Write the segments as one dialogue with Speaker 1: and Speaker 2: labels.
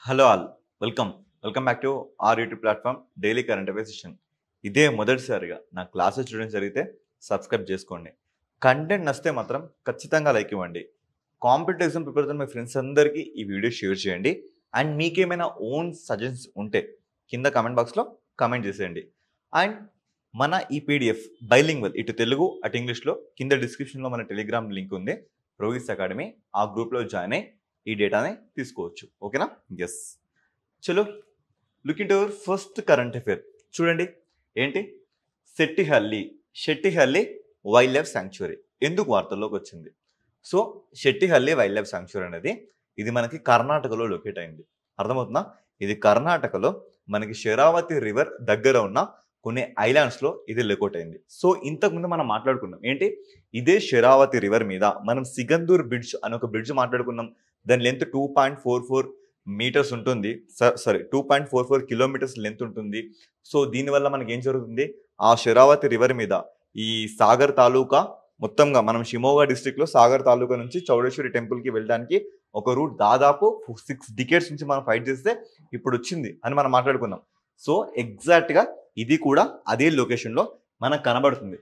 Speaker 1: Hello all welcome back to our YouTube platform daily current affairs session. ఇదే మొదటిసారిగా నా classes చూడడం జరిగితే సబ్స్క్రైబ్ చేసుకోండి. కంటెంట్ నచ్చితే మాత్రం ఖచ్చితంగా లైక్ ఇవ్వండి. కాంపిటేటివ్ ఎగ్జామ్ ప్రిపేర్ అవుతున్న మీ ఫ్రెండ్స్ అందరికీ ఈ వీడియో షేర్ చేయండి. అండ్ మీకేమైనా ఓన్ సజెషన్స్ ఉంటే కింద కామెంట్ బాక్స్లో కామెంట్ చేసేయండి. అండ్ మన ఈ పీడిఎఫ్ బైలింగ్వల్, ఇటు తెలుగు అటు ఇంగ్లీష్లో, కింద డిస్క్రిప్షన్లో మన టెలిగ్రామ్ లింక్ ఉంది, రోహిత్ అకాడమీ. ఆ గ్రూప్లో జాయిన్ అయ్యి ఈ డేటాని తీసుకోవచ్చు. ఓకేనా? ఎస్. చలో look in to our first current affair. చూడండి ఏంటి, షెట్టిహల్లి వైల్డ్ లైఫ్ శాంక్చురీ ఎందుకు వార్తల్లోకి వచ్చింది? సో షెట్టిహల్లి వైల్డ్ లైఫ్ శాంక్చురీ అనేది ఇది మనకి కర్ణాటకలో లొకేట్ అయింది. అర్థమవుతుందా? ఇది కర్ణాటకలో మనకి శరావతి రివర్ దగ్గర ఉన్న కొన్ని ఐలాండ్స్లో ఇది లొకేట్ అయింది. సో ఇంతకుముందు మనం మాట్లాడుకున్నాం ఏంటి, ఇదే శరావతి రివర్ మీద మనం సిగందూర్ బ్రిడ్జ్ అని ఒక బ్రిడ్జ్ మాట్లాడుకున్నాం. దాని లెంత్ 2.44 మీటర్స్ ఉంటుంది. 2.44 కిలోమీటర్స్ లెంత్ ఉంటుంది. సో దీనివల్ల మనకి ఏం జరుగుతుంది, ఆ శరావతి రివర్ మీద ఈ సాగర్ తాలూకా మొత్తంగా మనం షిమోగా డిస్ట్రిక్ట్లో సాగర్ తాలూకా నుంచి చౌడేశ్వరి టెంపుల్కి వెళ్ళడానికి ఒక రూట్ దాదాపు 6 డికేట్స్ నుంచి మనం ఫైట్ చేస్తే ఇప్పుడు వచ్చింది అని మనం మాట్లాడుకున్నాం. సో ఎగ్జాక్ట్గా ఇది కూడా అదే లొకేషన్లో మనకు కనబడుతుంది.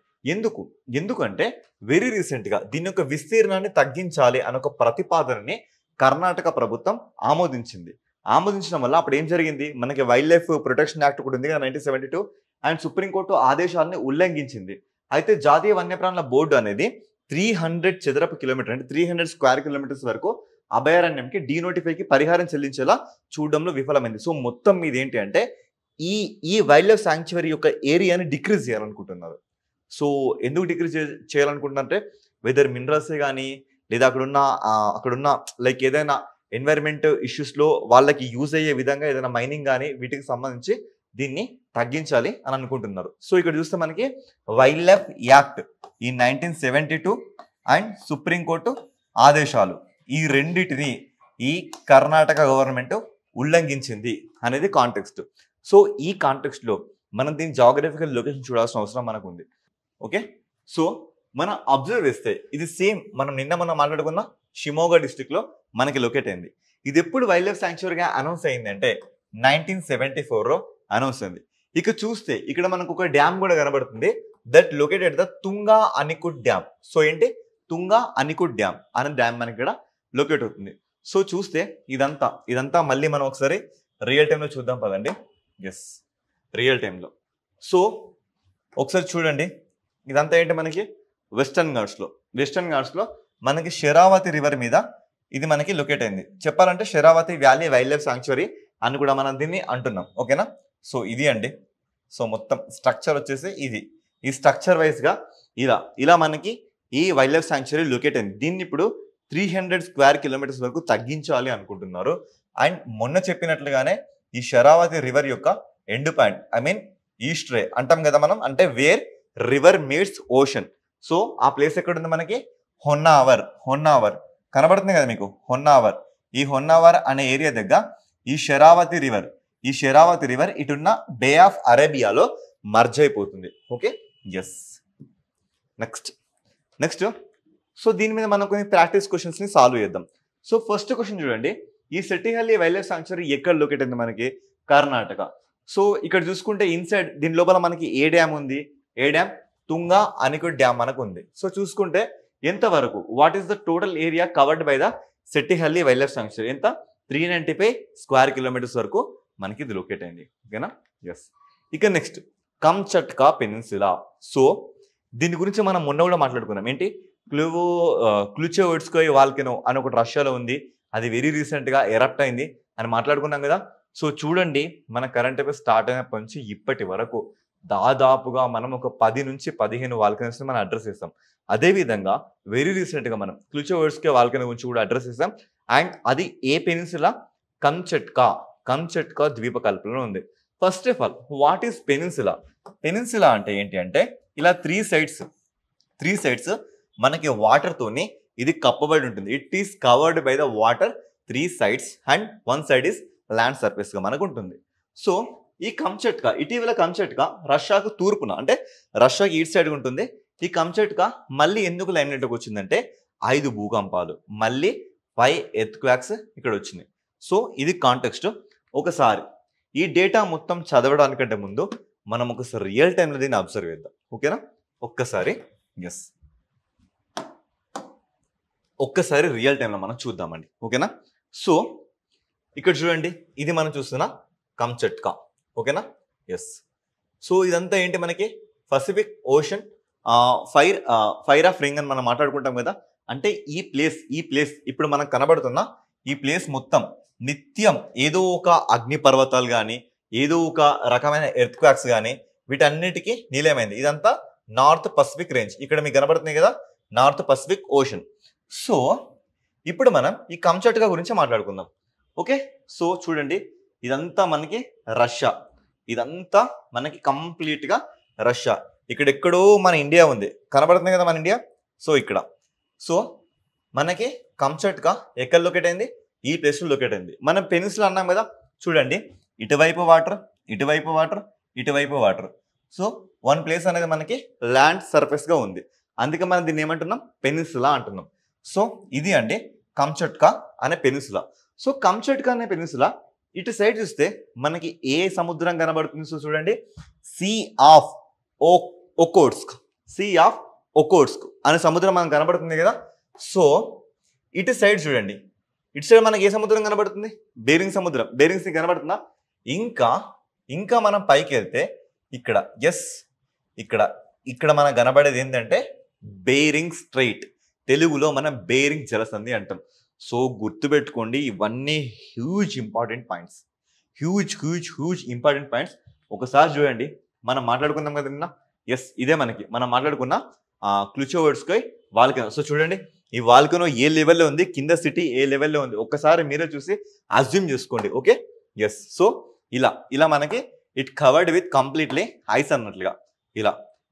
Speaker 1: ఎందుకంటే వెరీ రీసెంట్గా దీని యొక్క విస్తీర్ణాన్ని తగ్గించాలి అనే ఒక ప్రతిపాదనని కర్ణాటక ప్రభుత్వం ఆమోదించడం వల్ల అప్పుడు ఏం జరిగింది, మనకి వైల్డ్ లైఫ్ ప్రొటెక్షన్ యాక్ట్ కూడా ఉంది 1972, అండ్ సుప్రీంకోర్టు ఆదేశాలని ఉల్లంఘించింది. అయితే జాతీయ వన్యప్రాణుల బోర్డు అనేది 300 చదరపు కిలోమీటర్ అంటే 300 స్క్వేర్ కిలోమీటర్స్ వరకు అభయారణ్యంకి డీనోటిఫైకి పరిహారం చెల్లించేలా చూడడంలో విఫలమైంది. సో మొత్తం మీద ఏంటి అంటే ఈ వైల్డ్ లైఫ్ శాంక్చురీ యొక్క ఏరియాని డిక్రీజ్ చేయాలనుకుంటున్నారు. సో ఎందుకు డిక్రీజ్ చేయాలనుకుంటున్నారంటే వెదర్ మినరల్సే కానీ లేదా అక్కడున్న లైక్ ఏదైనా ఎన్వైరన్మెంట్ ఇష్యూస్లో వాళ్ళకి యూజ్ అయ్యే విధంగా ఏదైనా మైనింగ్ కానీ వీటికి సంబంధించి దీన్ని తగ్గించాలి అని అనుకుంటున్నారు. సో ఇక్కడ చూస్తే మనకి వైల్డ్ లైఫ్ యాక్ట్ ఈ 1972 అండ్ సుప్రీంకోర్టు ఆదేశాలు ఈ రెండిటిని ఈ కర్ణాటక గవర్నమెంట్ ఉల్లంఘించింది అనేది కాంటెక్స్ట్. సో ఈ కాంటెక్స్ట్లో మనం దీని జాగ్రఫికల్ లొకేషన్ చూడాల్సిన అవసరం మనకు ఉంది. ఓకే, సో మనం అబ్జర్వ్ చేస్తే ఇది సేమ్ మనం నిన్న మాట్లాడుకున్న షిమోగా డిస్ట్రిక్ట్లో మనకి లొకేట్ అయింది. ఇది ఎప్పుడు వైల్డ్ లైఫ్ శాంక్చురీగా అనౌన్స్ అయింది అంటే 1974లో అనౌన్స్ అయింది. ఇక చూస్తే ఇక్కడ మనకు ఒక డ్యామ్ కూడా కనబడుతుంది, that located the Tunga anicut dam. So ఏంటి, తుంగా అనికుట్ డ్యామ్ అనే డ్యామ్ మనకి ఇక్కడ లొకేట్ అవుతుంది. సో చూస్తే ఇదంతా మళ్ళీ మనం ఒకసారి రియల్ టైంలో చూద్దాం పదండి. ఎస్, రియల్ టైంలో. సో ఒకసారి చూడండి, ఇదంతా ఏంటి మనకి వెస్టర్న్ ఘాట్స్లో మనకి శరావతి రివర్ మీద ఇది మనకి లొకేట్ అయింది. చెప్పాలంటే Sharavathi valley wildlife sanctuary అని కూడా మనం దీన్ని అంటున్నాం. ఓకేనా? సో ఇది అండి. సో మొత్తం స్ట్రక్చర్ వచ్చేసి ఇది. ఈ స్ట్రక్చర్ వైజ్గా ఇలా మనకి ఈ వైల్డ్ లైఫ్ శాంక్చురీ లొకేట్ అయింది. దీన్ని ఇప్పుడు 300 స్క్వేర్ కిలోమీటర్స్ వరకు తగ్గించాలి అనుకుంటున్నారు. అండ్ మొన్న చెప్పినట్లుగానే ఈ శరావతి రివర్ యొక్క end point, I mean estuary అంటాం కదా మనం, అంటే where river meets ocean. So ఆ ప్లేస్ ఎక్కడుంది మనకి, హొన్నావర్ కనబడుతుంది కదా మీకు, హొన్నావర్. ఈ హొన్నావర్ అనే ఏరియా దగ్గర ఈ శరావతి రివర్ ఇటున్న బే ఆఫ్ అరేబియాలో మర్జ్ అయిపోతుంది. Okay, yes. నెక్స్ట్ సో దీని మీద మనం కొన్ని ప్రాక్టీస్ క్వశ్చన్స్ని సాల్వ్ చేద్దాం. సో ఫస్ట్ క్వశ్చన్ చూడండి, ఈ షెట్టిహల్లి వైల్డ్ లైఫ్ శాంక్చురీ ఎక్కడ లొకేట్ అయింది మనకి, కర్ణాటక. సో ఇక్కడ చూసుకుంటే ఇన్సైడ్ దీని లోపల మనకి ఏ డ్యామ్ ఉంది, ఏ డ్యామ్, తుంగా అనికుట్ డ్యామ్ మనకు ఉంది. సో చూసుకుంటే ఎంతవరకు, what is the total area covered by the Shettihalli wildlife sanctuary, ఎంత, 395 స్క్వేర్ కిలోమీటర్స్ వరకు మనకి ఇది లొకేట్ అయింది. ఓకేనా? ఎస్. ఇక నెక్స్ట్ కంచట్కా పెనిన్సులా. సో దీని గురించి మనం మొన్న కూడా మాట్లాడుకున్నాం. ఏంటి, క్లూచెవోడ్స్కోయ్ వాల్కెనో అని ఒకటి రష్యాలో ఉంది, అది వెరీ రీసెంట్గా ఎరప్ట్ అయింది అని మాట్లాడుకున్నాం కదా. సో చూడండి, మన కరెంట్ అఫైర్స్ స్టార్ట్ అయినప్పటి నుంచి ఇప్పటి వరకు దాదాపుగా మనం ఒక 10 నుంచి 15 వాల్కనోస్ని మనం అడ్రస్ చేస్తాం. అదేవిధంగా వెరీ రీసెంట్గా మనం క్లూచెవోడ్స్కోయ్ వాల్కెనో గురించి కూడా అడ్రస్ చేస్తాం. అండ్ అది ఏ పెనిన్సులా, కంచట్కా ద్వీపకల్పంలో ఉంది. First of all what is peninsula అంటే ఏంటి అంటే ఇలా త్రీ సైడ్స్ మనకి వాటర్ తోని ఇది కప్పబడి ఉంటుంది. It is covered by the water 3 sides and 1 side is land surface గా మనకు ఉంటుంది. సో ఈ ఇటీవల కంచట్కా రష్యాకు తూర్పున, అంటే రష్యాకి ఈస్ట్ సైడ్ ఉంటుంది. ఈ కంచట్కా మళ్ళీ ఎందుకు లైమ్ లైట్లోకి వచ్చిందంటే 5 భూకంపాలు, మళ్ళీ 5 ఎర్త్క్వాక్స్ ఇక్కడ వచ్చినాయి. సో ఇది కాంటెక్స్ట్. ఒకసారి ఈ డేటా మొత్తం చదవడానికంటే ముందు మనం ఒకసారి రియల్ టైంలో దీన్ని అబ్జర్వ్ చేద్దాం. ఓకేనా? ఒక్కసారి రియల్ టైంలో మనం చూద్దామండి. ఓకేనా? సో ఇక్కడ చూడండి, ఇది మనం చూస్తున్న కంచట్కా. ఓకేనా? సో ఇదంతా ఏంటి, మనకి Pacific ocean fire of ring అని మనం మాట్లాడుకుంటాం కదా. అంటే ఈ ప్లేస్ ఇప్పుడు మనకు కనబడుతున్న ఈ ప్లేస్ మొత్తం నిత్యం ఏదో ఒక అగ్ని పర్వతాలు కానీ, ఏదో ఒక రకమైన ఎర్త్ క్వాక్స్ కానీ, వీటన్నిటికీ నిలయమైంది. ఇదంతా నార్త్ పసిఫిక్ రేంజ్. ఇక్కడ మీకు కనబడుతుంది కదా, నార్త్ పసిఫిక్ ఓషన్. సో ఇప్పుడు మనం ఈ కంచట్కా గురించి మాట్లాడుకుందాం. ఓకే, సో చూడండి, ఇదంతా మనకి రష్యా. ఇదంతా మనకి కంప్లీట్గా రష్యా. ఇక్కడెక్కడో మన ఇండియా ఉంది, కనబడుతుంది కదా మన ఇండియా. సో ఇక్కడ సో మనకి కంచట్కా ఎక్కడ లొకేట్ అయింది, ఈ ప్లేస్లో లొకేట్ అయింది. మనం పెనిన్సులా అన్నాం కదా, చూడండి, ఇటువైపు వాటర్, ఇటువైపు వాటర్, ఇటువైపు వాటర్. సో వన్ ప్లేస్ అనేది మనకి ల్యాండ్ సర్ఫేస్గా ఉంది, అందుకే మనం దీన్ని ఏమంటున్నాం, పెనిన్సులా అంటున్నాం. సో ఇది అండి కంచట్కా అనే పెనిన్సులా. సో కంచట్కా అనే పెనిన్సులా ఇటు సైడ్ చూస్తే మనకి ఏ సముద్రం కనబడుతుంది. సో చూడండి, సీ ఆఫ్ ఒకోట్స్క్, సీ ఆఫ్ ఒకోట్స్క్ అనే సముద్రం మనకు కనబడుతుంది కదా. సో ఇటు సైడ్ చూడండి, ఇటు సైడ్ మనకి ఏ సముద్రం కనబడుతుంది, బేరింగ్ సముద్రం. బేరింగ్స్ కనబడుతుందా? ఇంకా మనం పైకి వెళ్తే ఇక్కడ ఇక్కడ మనకు కనబడేది ఏంటంటే బేరింగ్ స్ట్రైట్. తెలుగులో మనం బేరింగ్ జలసంధి అంటాం. సో గుర్తుపెట్టుకోండి, ఇవన్నీ huge important points, huge important points. ఒకసారి చూడండి, మనం మాట్లాడుకుందాం కదా నిన్న. ఇదే మనం మాట్లాడుకున్న క్లుచోవోడ్స్కై వాల్కనో. సో చూడండి, ఈ వాల్కనో ఏ లెవెల్లో ఉంది, కింద సిటీ ఏ లెవెల్లో ఉంది, ఒక్కసారి మీరే చూసి అజ్యూమ్ చేసుకోండి. ఓకే, సో ఇలా మనకి it covered with completely ice అన్నట్లుగా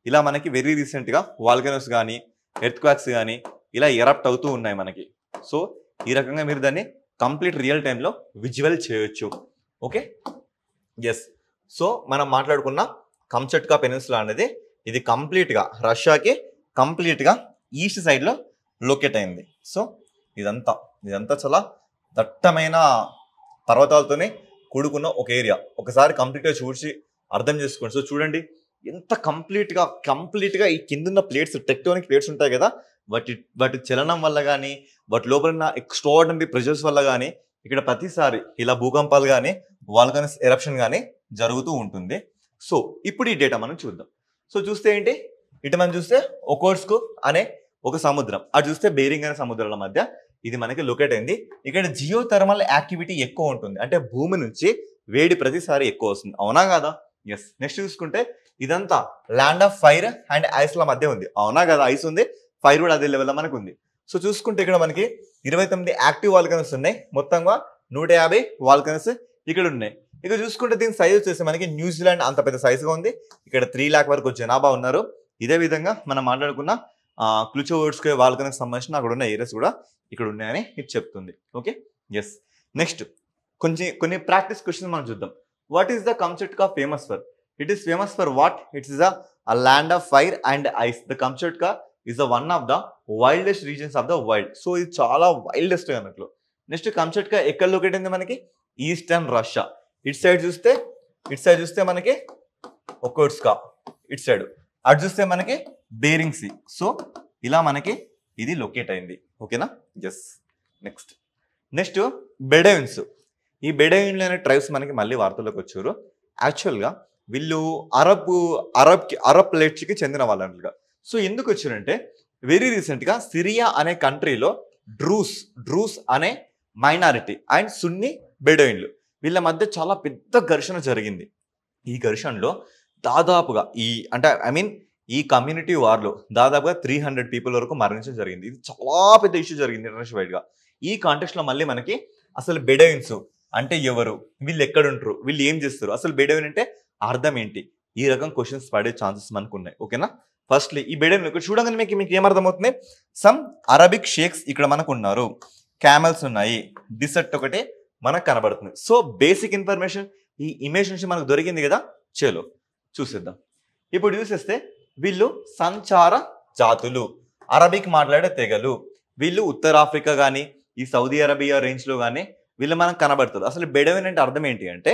Speaker 1: ఇలా మనకి వెరీ రీసెంట్గా వాల్కనోస్ కానీ, ఎర్త్ క్వాక్స్ కానీ ఇలా ఎరప్ట్ అవుతూ ఉన్నాయి మనకి. సో ఈ రకంగా మీరు దాన్ని కంప్లీట్ రియల్ టైంలో విజువల్ చేయొచ్చు. ఓకే, సో మనం మాట్లాడుకున్న కంచట్కా పెనిన్సులా అనేది ఇది కంప్లీట్గా రష్యాకి కంప్లీట్గా ఈస్ట్ సైడ్లో లొకేట్ అయింది. సో ఇదంతా చాలా దట్టమైన పర్వతాలతోనే కూడుకున్న ఒక ఏరియా. ఒకసారి కంప్లీట్గా చూసి అర్థం చేసుకోండి. సో చూడండి, ఎంత కంప్లీట్గా ఈ కిందున్న ప్లేట్స్, టెక్టోనిక్ ప్లేట్స్ ఉంటాయి కదా, వాటి చలనం వల్ల కానీ, వాటి లోపల ఉన్న ఎక్స్ట్రాఆర్డినరీ ప్రెషర్స్ వల్ల కానీ ఇక్కడ ప్రతిసారి ఇలా భూకంపాలు కానీ, వాల్కనస్ ఎరప్షన్ కానీ జరుగుతూ ఉంటుంది. సో ఇప్పుడు ఈ డేటా మనం చూద్దాం. సో చూస్తే ఏంటి, ఇటు మనం చూస్తే ఒకోట్స్క్ అనే ఒక సముద్రం, అటు చూస్తే బేరింగ్ అనే సముద్రాల మధ్య ఇది మనకి లొకేట్ అయింది. ఇక్కడ జియో థర్మల్ యాక్టివిటీ ఎక్కువ ఉంటుంది, అంటే భూమి నుంచి వేడి ప్రతిసారి ఎక్కువ వస్తుంది. అవునా కదా? నెక్స్ట్ చూసుకుంటే ఇదంతా ల్యాండ్ ఆఫ్ ఫైర్ అండ్ ఐస్ల మధ్య ఉంది. అవునా కదా? ఐస్ ఉంది, ఫైర్ కూడా అదే లెవెల్లో మనకు ఉంది. సో చూసుకుంటే ఇక్కడ మనకి 29 యాక్టివ్ వాల్కనస్ ఉన్నాయి, మొత్తంగా 150 వాల్కనస్ ఇక్కడ ఉన్నాయి. ఇక్కడ చూసుకుంటే దీని సైజ్ వచ్చేసి మనకి న్యూజిలాండ్ అంత పెద్ద సైజుగా ఉంది. ఇక్కడ 3 లాక్ వరకు జనాభా ఉన్నారు. ఇదే విధంగా మనం మాట్లాడుకున్న క్లుచోవోడ్స్క్ వాల్కనస్ సంబంధించిన అక్కడ ఉన్న ఏరియాస్ కూడా ఇక్కడ ఉన్నాయని ఇది చెప్తుంది. ఓకే, నెక్స్ట్ కొన్ని ప్రాక్టీస్ క్వశ్చన్స్ మనం చూద్దాం. What is the Kamchatka famous for? It is famous for what? It's is a land of fire and ice. The Kamchatka is the one of the wildest regions of the world. So ఇది చాలా wildest అన్నట్లు. Next కంచట్కా ఎక్కడ locate అయింది మనకి? Eastern Russia. ఇటు side చూస్తే మనకి ఒకోట్స్కా, ఇటు సైడ్ అటు చూస్తే మనకి బేరింగ్ సీ. సో ఇలా మనకి ఇది లొకేట్ అయింది. ఓకేనా? Next Bedouins. ఈ బెడౌయిన్లు అనే ట్రైబ్స్ మనకి మళ్ళీ వార్తల్లోకి వచ్చారు. యాక్చువల్గా వీళ్ళు అరబ్ ప్లేట్స్కి చెందిన వాళ్ళు అన్నట్లుగా. సో ఎందుకు వచ్చారంటే, వెరీ రీసెంట్గా సిరియా అనే కంట్రీలో డ్రూస్ అనే మైనారిటీ అండ్ సున్నీ బెడౌయిన్లు వీళ్ళ మధ్య చాలా పెద్ద ఘర్షణ జరిగింది. ఈ ఘర్షణలో దాదాపుగా ఈ కమ్యూనిటీ వార్లో దాదాపుగా 300 పీపుల్ వరకు మరణించడం జరిగింది. ఇది చాలా పెద్ద ఇష్యూ జరిగింది ఇంటర్నేషనల్ వైడ్గా. ఈ కాంటెక్స్ట్లో మళ్ళీ మనకి అసలు బెడౌయిన్స్ అంటే ఎవరు, వీళ్ళు ఎక్కడుంటారు, వీళ్ళు ఏం చేస్తారు, అసలు బెడౌయిన్ అంటే అర్థం ఏంటి, ఈ రకం క్వశ్చన్స్ పడే ఛాన్సెస్ మనకు ఉన్నాయి. ఓకేనా? ఫస్ట్లీ ఈ బెడౌయిన్ ఇక్కడ చూడగానే మీకు ఏమర్థమవుతుంది, సమ్ అరబిక్ షేక్స్ ఇక్కడ మనకు ఉన్నారు, క్యామెల్స్ ఉన్నాయి, డిసర్ట్ ఒకటే మనకు కనబడుతుంది. సో బేసిక్ ఇన్ఫర్మేషన్ ఈ ఇమేజ్ నుంచి మనకు దొరికింది కదా. చలో చూసేద్దాం. ఇప్పుడు చూసేస్తే వీళ్ళు సంచార జాతులు, అరబిక్ మాట్లాడే తెగలు. వీళ్ళు ఉత్తర ఆఫ్రికా కానీ, ఈ సౌదీ అరేబియా రేంజ్లో కానీ వీళ్ళు మనకు కనబడతారు. అసలు బెడవిన్ అంటే అర్థం ఏంటి అంటే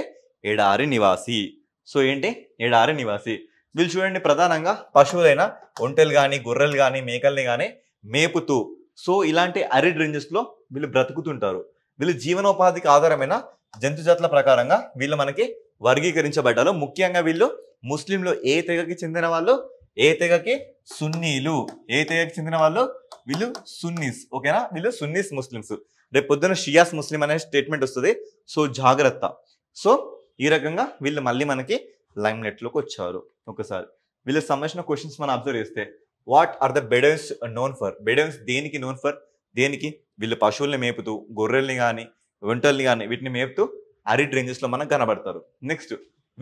Speaker 1: ఎడారి నివాసి. సో ఏంటి ఎడారి నివాసి. వీళ్ళు చూడండి ప్రధానంగా పశువులైన ఒంటెలు కానీ గొర్రెలు కానీ మేకల్ని కానీ మేపుతూ సో ఇలాంటి అరిడ్ రేంజెస్ లో వీళ్ళు బ్రతుకుతుంటారు. వీళ్ళు జీవనోపాధికి ఆధారమైన జంతు జాతుల ప్రకారంగా వీళ్ళు మనకి వర్గీకరించబడ్డారు. ముఖ్యంగా వీళ్ళు ముస్లింలు ఏ తెగకి చెందిన వాళ్ళు, ఏ తెగకి సున్నీలు, ఏ తెగకి చెందిన వాళ్ళు వీళ్ళు సున్నీస్. ఓకేనా, వీళ్ళు సున్నీస్ ముస్లిమ్స్. రేపు పొద్దున షియాస్ ముస్లిం అనే స్టేట్మెంట్ వస్తుంది. సో జాగ్రత్త. సో ఈ రకంగా వీళ్ళు మళ్ళీ మనకి లైమ్ లైట్ లోకి వచ్చారు. ఒకసారి వీళ్ళకి సంబంధించిన క్వశ్చన్స్ మనం అబ్జర్వ్ చేస్తే what are the Bedouins known for? Bedouins దేనికి నోన్ ఫర్? దేనికి? వీళ్ళు పశువుల్ని మేపుతూ గొర్రెల్ని కానీ ఒంటల్ని కానీ వీటిని మేపుతూ అరిడ్ రేంజెస్ లో మనకు కనబడతారు. Next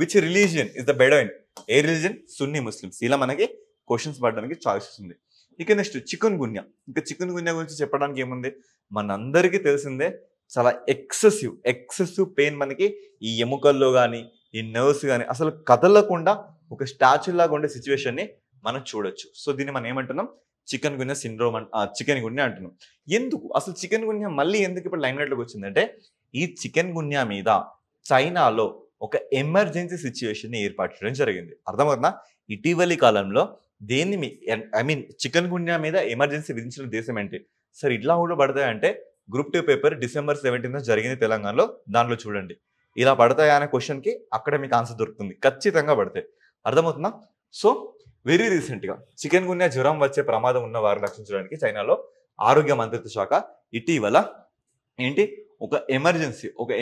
Speaker 1: which religion is the Bedouin? ఏ రిలీజియన్? Sunni Muslims. ఇలా మనకి క్వశ్చన్స్ పడడానికి చాయిసెస్ ఉంది. ఇక నెక్స్ట్ చికున్ గున్యా. ఇంకా చికున్ గున్యా గురించి చెప్పడానికి ఏముంది, మనందరికీ తెలిసిందే. చాలా ఎక్సెసివ్ పెయిన్ మనకి ఈ ఎముకల్లో కానీ ఈ నర్వ్స్ కానీ అసలు కదలకుండా ఒక స్టాచ్యూ లాగా ఉండే సిచ్యువేషన్ ని మనం చూడొచ్చు. సో దీన్ని మనం ఏమంటున్నాం? చికెన్ గున్యా సిండ్రోమ్ చికెన్ గున్యా అంటున్నాం. ఎందుకు అసలు చికెన్ గున్యా మళ్ళీ ఎందుకు ఇప్పుడు లైమ్ లైట్ లోకి వచ్చిందంటే ఈ చికెన్ గున్యా మీద చైనాలో ఒక ఎమర్జెన్సీ సిచ్యువేషన్ ని ఏర్పాటు చేయడం జరిగింది. అర్థమవుతుందా? ఇటీవలి కాలంలో చికెన్ గున్యా మీద ఎమర్జెన్సీ విధించిన దేశం ఏంటి? సరే ఇట్లా కూడా పడతాయంటే గ్రూప్ 2 పేపర్ December 17 జరిగింది తెలంగాణలో. దాంట్లో చూడండి ఇలా పడతాయా అనే క్వశ్చన్ కి అక్కడ మీకు ఆన్సర్ దొరుకుతుంది. ఖచ్చితంగా పడతాయి. అర్థమవుతుందా? సో వెరీ రీసెంట్ గా చికెన్ గున్యా జ్వరం వచ్చే ప్రమాదం ఉన్న వారిని రక్షించడానికి చైనాలో ఆరోగ్య మంత్రిత్వ శాఖ ఇటీవల ఏంటి ఒక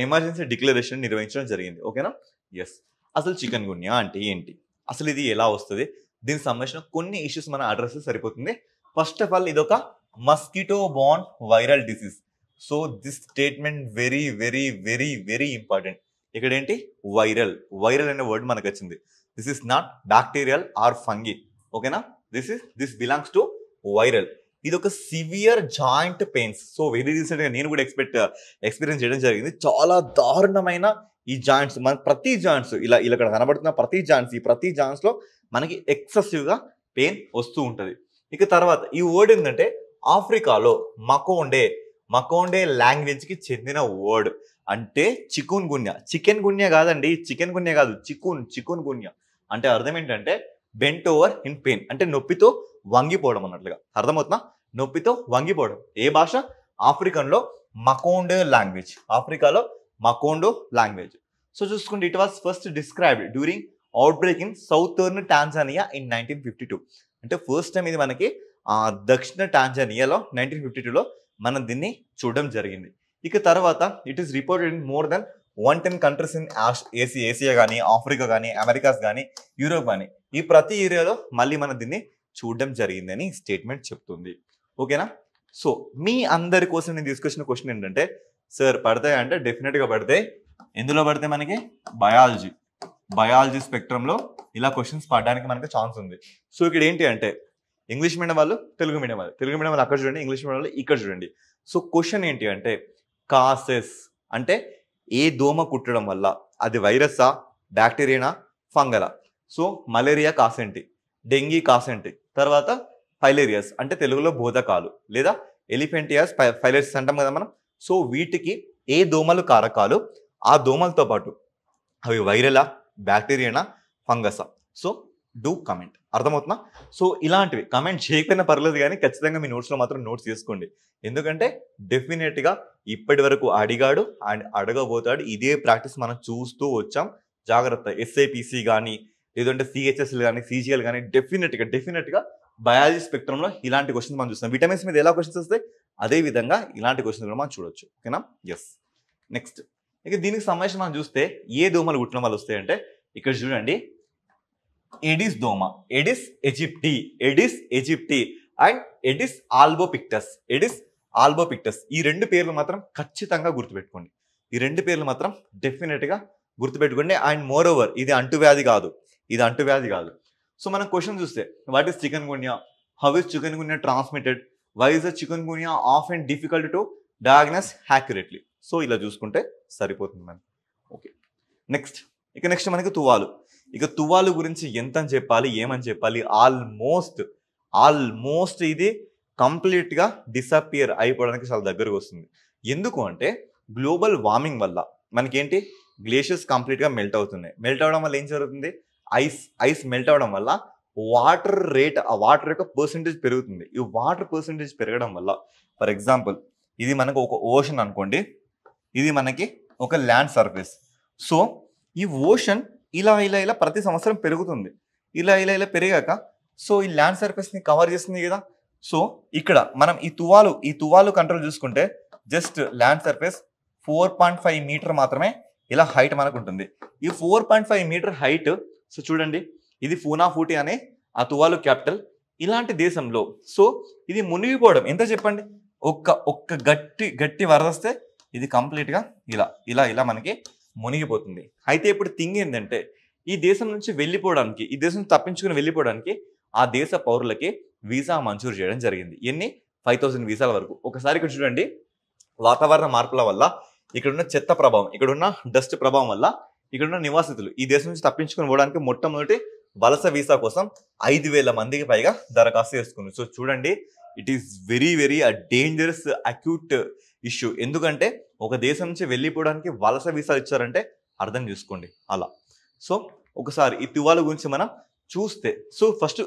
Speaker 1: ఎమర్జెన్సీ డిక్లరేషన్ నిర్వహించడం జరిగింది. ఓకేనా? ఎస్. అసలు చికెన్ గున్యా అంటే ఏంటి, అసలు ఇది ఎలా వస్తుంది, దీనికి సంబంధించిన కొన్ని ఇష్యూస్ మనం అడ్రస్ సరిపోతుంది. ఫస్ట్ ఆఫ్ ఆల్ ఇది ఒక mosquito borne viral disease. So this statement very very very very important. ఇక్కడ ఏంటి వైరల్ అనే వర్డ్ మనకు వచ్చింది. This is not bacterial or fungi. ఓకేనా? This belongs to viral. ఇది ఒక severe joint pains. So very recent గా నేను కూడా ఎక్స్పీరియన్స్ చేయడం జరిగింది. చాలా దారుణమైన ఈ జాయింట్స్, మన ప్రతి జాయింట్స్ ఇలా ఇక్కడ కనబడుతున్న ప్రతి జాయింట్స్ లో మనకి ఎక్సెసివ్ గా పెయిన్ వస్తూ ఉంటది. ఇక తర్వాత ఈ వర్డ్ ఏంటంటే ఆఫ్రికాలో మకోండే లాంగ్వేజ్ కి చెందిన వర్డ్. అంటే చికున్ గున్యా కాదండి, చికున్ గున్యా అంటే అర్థం ఏంటంటే బెంట్ ఓవర్ ఇన్ పెయిన్, అంటే నొప్పితో వంగిపోవడం అన్నట్లుగా. అర్థమవుతుందా? నొప్పితో వంగిపోవడం. ఏ భాష? ఆఫ్రికన్లో మకోండో లాంగ్వేజ్. సో చూసుకుంటే it was first described during outbreak in southern Tanzania in 1952. అంటే ఫస్ట్ టైం ఇది మనకి దక్షిణ టాంజానియాలో 1952లో మనం దీన్ని చూడడం జరిగింది. ఇక తర్వాత it is reported in more than 110 countries in Asia కానీ, ఆఫ్రికా కానీ, అమెరికాస్ కానీ, యూరోప్ కానీ, ఈ ప్రతి ఏరియాలో మళ్ళీ మనం దీన్ని చూడడం జరిగింది అని స్టేట్మెంట్ చెప్తుంది. ఓకేనా? సో మీ అందరి కోసం నేను తీసుకొచ్చిన క్వశ్చన్ ఏంటంటే సార్ పడతాయి అంటే డెఫినెట్ గా పడతాయి. ఎందులో పడితే మనకి బయాలజీ స్పెక్ట్రంలో ఇలా క్వశ్చన్స్ పడడానికి మనకి ఛాన్స్ ఉంది. సో ఇక్కడ ఏంటి అంటే ఇంగ్లీష్ మీడియం వాళ్ళు, తెలుగు మీడియం వాళ్ళు అక్కడ చూడండి, ఇంగ్లీష్ మీడియం వాళ్ళు ఇక్కడ చూడండి. సో క్వశ్చన్ ఏంటి అంటే కాసెస్ అంటే ఏ దోమ కుట్టడం వల్ల, అది వైరస్సా, బ్యాక్టీరియానా, ఫంగలా. సో మలేరియా కాస్ ఏంటి, డెంగీ కాస్ ఏంటి, తర్వాత ఫైలేరియాస్ అంటే తెలుగులో బోధకాలు లేదా ఎలిఫెంటియాస్ ఫైలేరియాస్ అంటాం కదా మనం. సో వీటికి ఏ దోమలు కారకాలు, ఆ దోమలతో పాటు అవి వైరలా, బ్యాక్టీరియానా, ఫంగసా. So do comment. అర్థమవుతుందా? సో ఇలాంటివి కమెంట్ చేయకపోయినా పర్లేదు కానీ ఖచ్చితంగా మీ నోట్స్లో మాత్రం నోట్స్ చేసుకోండి. ఎందుకంటే డెఫినెట్గా ఇప్పటి వరకు అడిగాడు అండ్ అడగబోతాడు. ఇదే ప్రాక్టీస్ మనం చూస్తూ వచ్చాం. జాగ్రత్త. ఎస్ఐపిసి కానీ లేదంటే సిహెచ్ఎస్ఎల్ కానీ, సిజిఎల్ కానీ డెఫినెట్గా బయాలజీ స్పెక్ట్రంలో ఇలాంటి క్వశ్చన్స్ మనం చూస్తాం. విటమిన్స్ మీద ఎలా క్వశ్చన్స్ వస్తాయి అదే విధంగా ఇలాంటి క్వశ్చన్స్ కూడా మనం చూడొచ్చు. ఓకేనా? ఎస్. నెక్స్ట్ ఇక దీనికి సంబంధించి మనం చూస్తే ఏ దోమలు కుట్టడం వల్ల వస్తాయంటే ఇక్కడ చూడండి, ఎడిస్ దోమ, ఎడిస్ ఎజిప్టి అండ్ ఎడిస్ ఆల్బోపిక్టస్. ఈ రెండు పేర్లు మాత్రం ఖచ్చితంగా గుర్తుపెట్టుకోండి. డెఫినెట్గా గుర్తుపెట్టుకోండి. అండ్ మోర్ ఓవర్ ఇది అంటువ్యాధి కాదు. సో మనం క్వశ్చన్ చూస్తే what is chikungunya, how is chikungunya transmitted, why is the chikungunya ఆఫ్ అండ్ difficult to diagnose accurately. So ఇలా చూసుకుంటే సరిపోతుంది మనం. ఓకే. నెక్స్ట్ మనకి తువ్వాలు గురించి ఎంత అని చెప్పాలి, ఏమని చెప్పాలి. ఆల్మోస్ట్ ఇది కంప్లీట్ గా డిసపియర్ అయిపోవడానికి చాలా దగ్గరకు వస్తుంది. ఎందుకు అంటే గ్లోబల్ వార్మింగ్ వల్ల మనకేంటి గ్లేషియర్స్ కంప్లీట్గా మెల్ట్ అవుతున్నాయి. మెల్ట్ అవడం వల్ల ఏం జరుగుతుంది, ఐస్ మెల్ట్ అవడం వల్ల వాటర్ రేట్, ఆ వాటర్ యొక్క పర్సంటేజ్ పెరుగుతుంది. ఈ వాటర్ పర్సంటేజ్ పెరగడం వల్ల ఫర్ ఎగ్జాంపుల్ ఇది మనకు ఒక ఓషన్ అనుకోండి, ఇది మనకి ఒక ల్యాండ్ సర్ఫేస్. సో ఈ ఓషన్ ఇలా ప్రతి సంవత్సరం పెరుగుతుంది. ఇలా పెరిగాక సో ఈ ల్యాండ్ సర్ఫేస్ని కవర్ చేస్తుంది కదా. సో ఇక్కడ మనం ఈ తువాలు కంట్రోల్ చూసుకుంటే జస్ట్ ల్యాండ్ సర్ఫేస్ 4.5 మీటర్ మాత్రమే ఇలా హైట్ మనకు ఉంటుంది. ఈ 4.5 మీటర్ హైట్, సో చూడండి ఇది ఫూనాఫూటి అనే ఆ తువాలు క్యాపిటల్. ఇలాంటి దేశంలో సో ఇది మునిగిపోవడం ఎంత చెప్పండి, ఒక్క గట్టి వరద వస్తే ఇది కంప్లీట్గా ఇలా మనకి మునిగిపోతుంది. అయితే ఇప్పుడు థింగ్ ఏంటంటే ఈ దేశం నుంచి వెళ్ళిపోవడానికి, ఈ దేశం నుంచి తప్పించుకుని వెళ్ళిపోవడానికి ఆ దేశ పౌరులకి వీసా మంజూరు చేయడం జరిగింది. ఎన్ని 5000 వీసాల వరకు. ఒకసారి ఇక్కడ చూడండి, వాతావరణ మార్పుల వల్ల ఇక్కడున్న చెత్త ప్రభావం, ఇక్కడున్న డస్ట్ ప్రభావం వల్ల ఇక్కడున్న నివాసితులు ఈ దేశం నుంచి తప్పించుకుని పోవడానికి మొట్టమొదటి వలస వీసా కోసం 5000 మందికి పైగా దరఖాస్తు చేసుకున్నారు. సో చూడండి, it is very dangerous acute issue. ఎందుకంటే ఒక దేశం నుంచి వెళ్ళిపోవడానికి వలస వీసాలు ఇచ్చారంటే అర్థం చేసుకోండి అలా. సో ఒకసారి ఈ తువాలు గురించి మనం చూస్తే, సో ఫస్ట్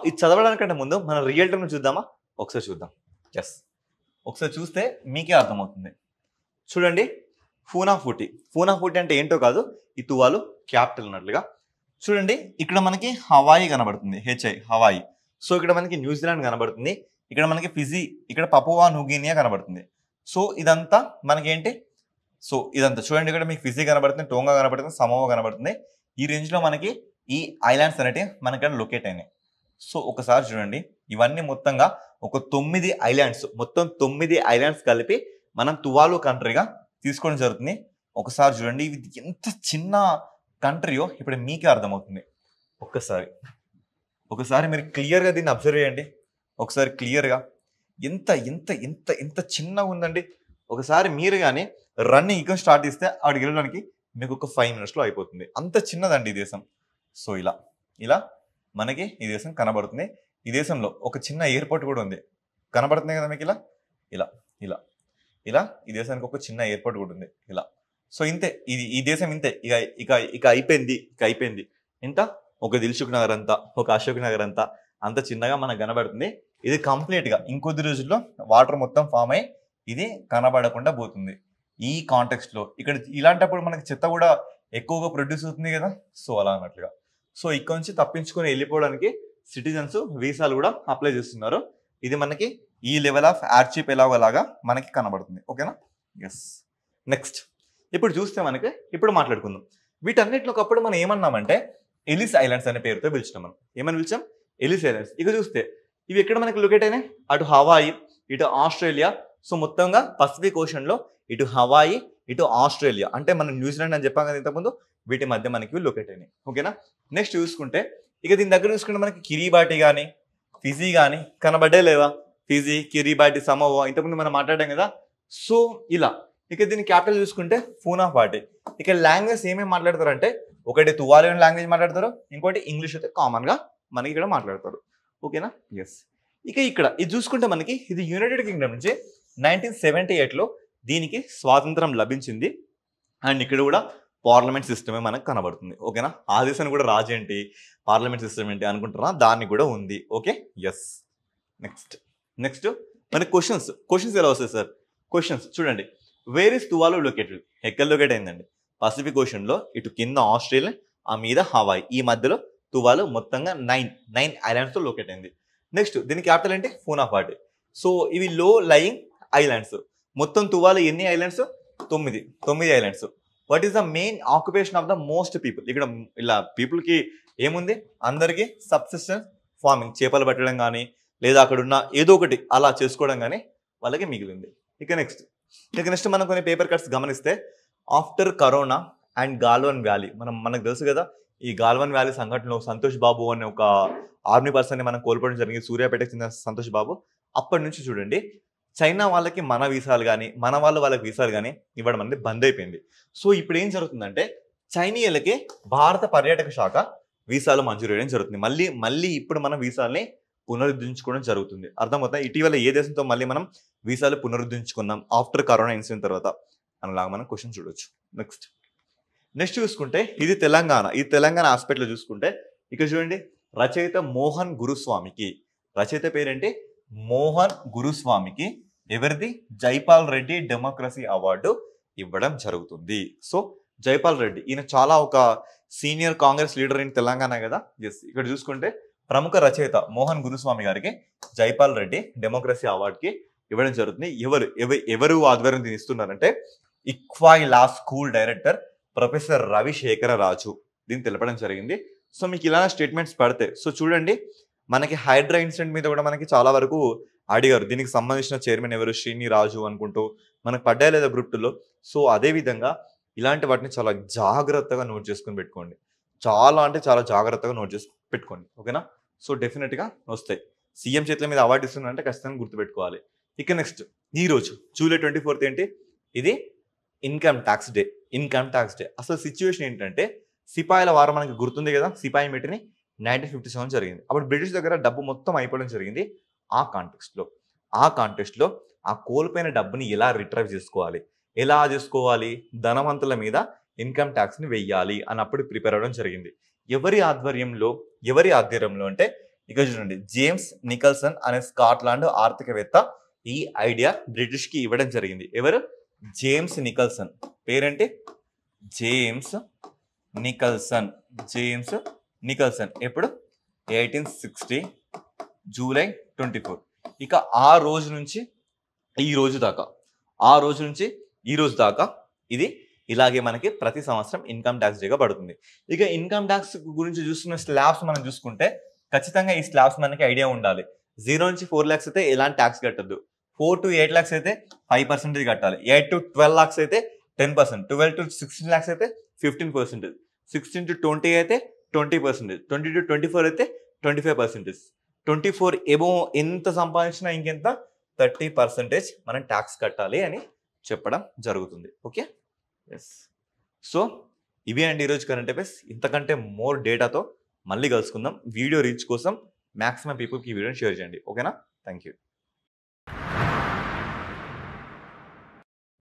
Speaker 1: ఇది చదవడానికంటే ముందు మనం రియల్ టైం చూద్దామా, ఒకసారి చూద్దాం. ఎస్, ఒకసారి చూస్తే మీకే అర్థమవుతుంది. చూడండి, ఫూనాఫూటి అంటే ఏంటో కాదు, ఈ తువాలు క్యాపిటల్ అన్నట్లుగా. చూడండి ఇక్కడ మనకి హవాయి కనబడుతుంది, హవాయి. సో ఇక్కడ మనకి న్యూజిలాండ్ కనబడుతుంది, ఇక్కడ మనకి ఫిజీ, ఇక్కడ పపువా న్యూగినియా కనబడుతుంది. సో ఇదంతా మనకేంటి, సో ఇదంతా చూడండి, ఇక్కడ మీకు ఫిజీ కనబడుతుంది, టోంగా కనబడుతుంది, సమోవా కనబడుతుంది. ఈ రేంజ్లో మనకి ఈ ఐలాండ్స్ అనేటివి మనకి ఇక్కడ లొకేట్ అయినాయి. సో ఒకసారి చూడండి, ఇవన్నీ మొత్తంగా ఒక 9 ఐలాండ్స్, మొత్తం 9 ఐలాండ్స్ కలిపి మనం తువాలు కంట్రీగా తీసుకోవడం జరుగుతుంది. ఒకసారి చూడండి, ఇది ఎంత చిన్న కంట్రీయో ఇప్పుడు మీకే అర్థమవుతుంది. ఒకసారి మీరు క్లియర్గా దీన్ని అబ్జర్వ్ చేయండి. ఒకసారి క్లియర్గా ఎంత ఎంత ఎంత ఎంత చిన్నగా ఉందండి. ఒకసారి మీరు కానీ రన్నింగ్ ఇక్కడ స్టార్ట్ చేస్తే అక్కడికి వెళ్ళడానికి మీకు ఒక 5 minutesలో అయిపోతుంది. అంత చిన్నదండి ఈ దేశం. సో ఇలా మనకి ఈ దేశం కనబడుతుంది. ఈ దేశంలో ఒక చిన్న ఎయిర్పోర్ట్ కూడా ఉంది, కనబడుతుంది కదా మీకు. ఇలా ఈ దేశానికి ఒక చిన్న ఎయిర్పోర్ట్ కూడా ఉంది ఇలా. సో ఇంతే, ఈ దేశం ఇంతే. ఇక అయిపోయింది. ఇంత ఒక దిల్సుఖ్ నగర్ అంతా, ఒక అశోక్ నగర్ అంతా అంత చిన్నగా మనకు కనబడుతుంది. ఇది కంప్లీట్గా ఇంకొద్ది రోజుల్లో వాటర్ మొత్తం ఫామ్ అయ్యి ఇది కనబడకుండా పోతుంది. ఈ కాంటెక్స్ట్లో ఇక్కడ ఇలాంటప్పుడు మనకి చెత్త కూడా ఎక్కువగా ప్రొడ్యూస్ అవుతుంది కదా. సో అలా అన్నట్లుగా. సో ఇక్కడ నుంచి తప్పించుకొని వెళ్ళిపోవడానికి సిటిజన్స్ వీసాలు కూడా అప్లై చేస్తున్నారు. ఇది మనకి ఈ లెవెల్ ఆఫ్ ఆర్చిపెలాగో లాగా మనకి కనబడుతుంది. ఓకేనా? ఎస్. నెక్స్ట్ ఇప్పుడు చూస్తే మనకి ఇప్పుడు మాట్లాడుకుందాం. వీటన్నిటిలో ఒకప్పుడు మనం ఏమన్నామంటే ఎలిస్ ఐలాండ్స్ అనే పేరుతో పిలిచినాం. మనం ఏమని పిలిచాం? Ellis islands. ఇక చూస్తే ఇవి ఎక్కడ మనకి లొకేట్ అయినాయి? అటు హవాయి, ఇటు ఆస్ట్రేలియా. సో మొత్తంగా పసిఫిక్ ఓషన్లో ఇటు హవాయి, ఇటు ఆస్ట్రేలియా, అంటే మనం న్యూజిలాండ్ అని చెప్పాం కదా ఇంతకుముందు, వీటి మధ్య మనకి లొకేట్ అయినాయి. ఓకేనా? నెక్స్ట్ చూసుకుంటే ఇక దీని దగ్గర చూసుకుంటే మనకి కిరిబాటి కానీ ఫిజీ కానీ కనబడ్డే లేవా? ఫిజీ, కిరిబాటి, సమోవా ఇంతకుముందు మనం మాట్లాడాం కదా. సో ఇలా ఇక దీని క్యాపిటల్ చూసుకుంటే ఫూనాఫూటి. ఇక లాంగ్వేజ్ ఏమేమి మాట్లాడతారంటే ఒకటి తువాలియన్ లాంగ్వేజ్ మాట్లాడతారు, ఇంకోటి ఇంగ్లీష్ అయితే కామన్గా మనకి ఇక్కడ మాట్లాడతారు. ఓకేనా? ఎస్. ఇక ఇక్కడ ఇది చూసుకుంటే మనకి ఇది యునైటెడ్ కింగ్డమ్ నుంచి 1978లో దీనికి స్వాతంత్రం లభించింది. అండ్ ఇక్కడ కూడా పార్లమెంట్ సిస్టమే మనకు కనబడుతుంది. ఓకేనా? ఆ దేశాన్ని కూడా రాజు ఏంటి, పార్లమెంట్ సిస్టమ్ ఏంటి అనుకుంటారా, దాన్ని కూడా ఉంది. ఓకే? ఎస్. నెక్స్ట్ మనకి క్వశ్చన్స్ ఎలా వస్తాయి సార్? క్వశ్చన్స్ చూడండి, వేర్ ఇస్ తువాలు లొకేటెడ్? ఎక్కడ లొకేట్ అయిందండి? పసిఫిక్ ఓషన్లో, ఇటు కింద ఆస్ట్రేలియా, ఆ మీద హవాయి, ఈ మధ్యలో తువాలు మొత్తంగా 9 ఐలాండ్స్తో లొకేట్ అయింది. నెక్స్ట్ దీని క్యాపిటల్ ఏంటి? ఫూనాఫూటి. సో ఇవి లో లయింగ్ ఐలాండ్స్. మొత్తం తువాలు ఎన్ని islands? 9 islands. What is the main occupation of the most people? ఇక్కడ ఇలా పీపుల్కి ఏముంది? అందరికీ సబ్సిస్టెన్స్ ఫార్మింగ్, చేపలు పట్టడం కానీ లేదా అక్కడ ఉన్న ఏదో ఒకటి అలా చేసుకోవడం కానీ వాళ్ళకి మిగిలింది. ఇక నెక్స్ట్ మనం కొన్ని పేపర్ కట్స్ గమనిస్తే after corona and Galwan valley, మనకు తెలుసు కదా ఈ గాల్వన్ వ్యాలీ సంఘటనలో సంతోష్ బాబు అనే ఒక ఆర్మీ పర్సన్ని మనం కోల్పోవడం జరిగింది, సూర్యాపేటకు చెందిన సంతోష్ బాబు. అప్పటి నుంచి చూడండి చైనా వాళ్ళకి మన వీసాలు కానీ మన వాళ్ళకి వీసాలు కానీ ఇవ్వడం అనేది బంద్ అయిపోయింది. సో ఇప్పుడు ఏం జరుగుతుందంటే చైనీయులకి భారత పర్యాటక శాఖ వీసాలు మంజూరు చేయడం జరుగుతుంది. మళ్ళీ ఇప్పుడు మనం వీసాలని పునరుద్ధరించుకోవడం జరుగుతుంది. అర్థమవుతా? ఇటీవల ఏ దేశంతో మళ్ళీ మనం వీసాలు పునరుద్ధరించుకున్నాం ఆఫ్టర్ కరోనా ఇన్సిడెంట్ తర్వాత? అనలాగా మనం క్వశ్చన్ చూడొచ్చు. నెక్స్ట్ చూసుకుంటే ఇది తెలంగాణ ఆస్పెక్ట్లో చూసుకుంటే ఇక్కడ చూడండి, రచయిత మోహన్ గురుస్వామికి, రచయిత పేరేంటి మోహన్ గురుస్వామికి ఎవరిది జైపాల్ రెడ్డి డెమోక్రసీ అవార్డు ఇవ్వడం జరుగుతుంది. సో జైపాల్ రెడ్డి ఈయన చాలా ఒక senior Congress leader in Telangana కదా. ఎస్, ఇక్కడ చూసుకుంటే ప్రముఖ రచయిత మోహన్ గురుస్వామి గారికి జైపాల్ రెడ్డి డెమోక్రసీ అవార్డుకి ఇవ్వడం జరుగుతుంది. ఎవరు ఆధ్వర్యం దీన్ని ఇస్తున్నారంటే ఇక్వాయ్ లా స్కూల్ డైరెక్టర్ ప్రొఫెసర్ రవిశేఖర రాజు దీన్ని తెలపడం జరిగింది. సో మీకు ఇలా స్టేట్మెంట్స్ పడితే సో చూడండి, మనకి హైడ్రా ఇన్సిడెంట్ మీద కూడా మనకి చాలా వరకు అడిగారు. దీనికి సంబంధించిన చైర్మన్ ఎవరు శ్రీని రాజు అనుకుంటూ మనకు పడ్డాయి లేదా గ్రూప్ 2లో. సో అదే విధంగా ఇలాంటి వాటిని చాలా జాగ్రత్తగా నోట్ చేసుకుని పెట్టుకోండి. చాలా అంటే చాలా జాగ్రత్తగా నోట్ చేసి పెట్టుకోండి. ఓకేనా? సో డెఫినెట్గా వస్తాయి. సీఎం చేతుల మీద అవార్డు ఇస్తున్నారంటే ఖచ్చితంగా గుర్తుపెట్టుకోవాలి. ఇక నెక్స్ట్ ఈ రోజు జూలై 24 ఏంటి, ఇది ఇన్కమ్ ట్యాక్స్ డే. అసలు సిచ్యువేషన్ ఏంటంటే సిపాయిల వారం మనకి గుర్తుంది కదా, సిపాయి మీటిని 1957 జరిగింది. అప్పుడు బ్రిటిష్ దగ్గర డబ్బు మొత్తం అయిపోవడం జరిగింది. ఆ కాంటెక్స్ట్లో ఆ కోల్పోయిన డబ్బుని ఎలా రిట్రైవ్ చేసుకోవాలి, ధనవంతుల మీద ఇన్కమ్ ట్యాక్స్ని వెయ్యాలి అన్నప్పుడు ప్రిపేర్ అవ్వడం జరిగింది. ఎవరి ఆధ్వర్యంలో అంటే ఇక చూడండి, జేమ్స్ నికల్సన్ అనే స్కాట్లాండ్ ఆర్థికవేత్త ఈ ఐడియా బ్రిటిష్కి ఇవ్వడం జరిగింది. ఎవరు? James Nicholson. పేరేంటి? James Nicholson. ఎప్పుడు? 1860 జూలై 24. ఇక ఆ రోజు నుంచి ఈ రోజు దాకా ఇది ఇలాగే మనకి ప్రతి సంవత్సరం ఇన్కమ్ ట్యాక్స్ డేగా పడుతుంది. ఇక ఇన్కమ్ ట్యాక్స్ గురించి చూస్తున్న స్లాబ్స్ మనం చూసుకుంటే ఖచ్చితంగా ఈ స్లాబ్స్ మనకి ఐడియా ఉండాలి. 0 నుంచి 4 lakhs అయితే ఎలాంటి ట్యాక్స్ కట్టద్దు. 4 to 8 lakhs అయితే 5% కట్టాలి. 8 to 12 lakhs అయితే 10%, 12 to 16 lakhs అయితే 15%, 16 to 20 అయితే 20%, 20 to 24 అయితే 25%, 24 ఎబో ఎంత సంపాదించినా ఇంకెంత 30% మనం ట్యాక్స్ కట్టాలి అని చెప్పడం జరుగుతుంది. Okay, yes. సో ఇవి అండి ఈరోజు కరెంట్ అఫైర్స్. ఇంతకంటే మోర్ డేటాతో మళ్ళీ కలుసుకుందాం. వీడియో రీచ్ కోసం మ్యాక్సిమం పీపుల్కి ఈ వీడియోని షేర్ చేయండి. ఓకేనా? Thank you.